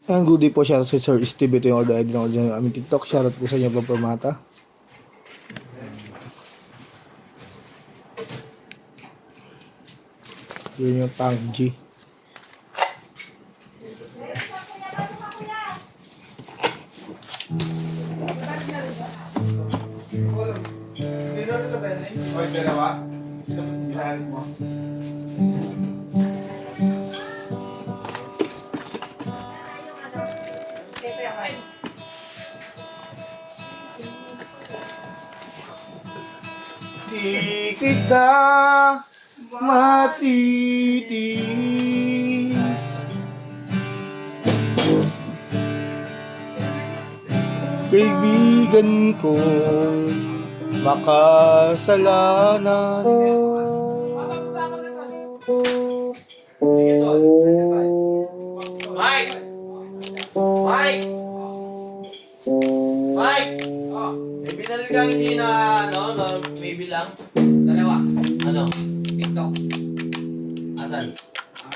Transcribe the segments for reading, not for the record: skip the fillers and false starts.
Ang good day po, shoutout si Sir Steve. Ito yung order ID ng order ng aming TikTok. Shoutout po sa inyo po, Pramata. Yun yung Tank G. Oy, dalawa. Sinalit mo. Di kita matitis, kaibigan ko makasalanan. Mike! Mike! Mike! May binaril kang hindi na, maybe lang. Dalawa. Ano? TikTok. Asan?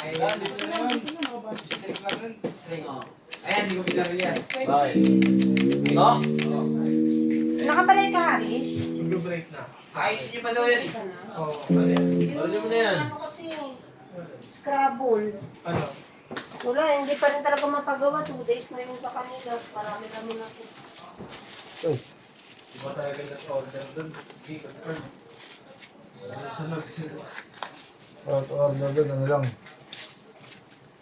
Ay, dito na yun. String, oh. Ayan, hindi ko binaril yan. Bakit? No? Nakabalay ka, Harish? Mag-break na. Ayusin niyo pa daw yan eh. Oo. Ano mo na yan? Ano kasi? Scrabble. Ano? Wala, hindi pa rin talaga mapagawa. 2 days na yun sa kanila. Marami kami na po. Diba talaga na-order doon? Hindi, confirm. Sunod. Order doon, ano lang.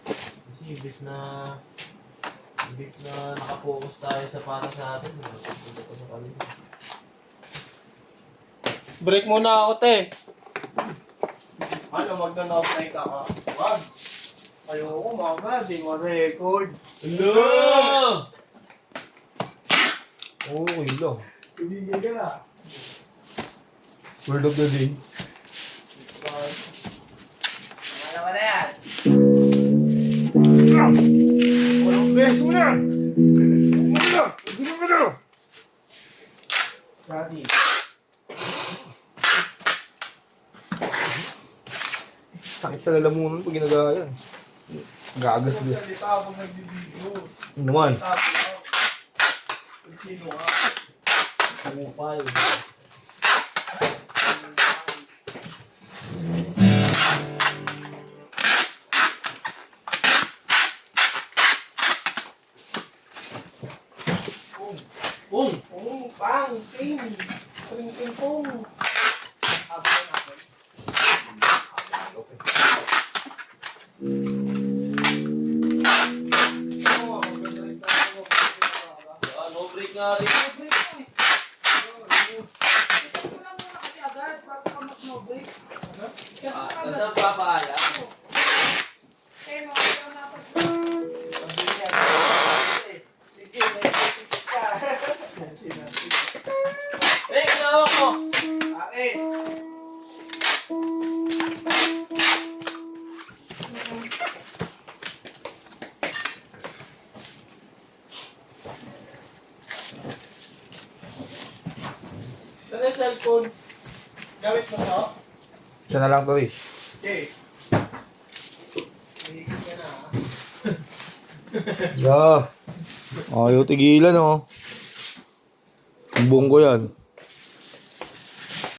Kasi imbis na nakapokus tayo sa para sa atin, nakapunta ko sa kanila. Break muna ako, te. Ano, magna-break ako? Wag! Ayoko, mama. Di mo record. Hello! Okay lang. Hindi ka na. Word of the day. Ano na yan? Walang beses mo na! Huwag mo na! Huwag mo na! Daddy. Sakit sa lalamunan pag ginagaya yan. Gagas din. Salita ako nagbibideo. Ano naman? Sabi ko, kung sino ka. Kumupal. Boom! Oh, pang, ting. Pring, ping, pong. Apple, apple. Oo, mag-break tayo. No break nga rin. Nasaan papaalam? Sige, may titik ka. Ginawa ko! Aris. Saan yung cellphone? Gamit mo to? Siya na lang to, Rish. Okay. Mahigit ka na, ha? Yeah. Ayaw tigilan, oh. Ang buong ko yan.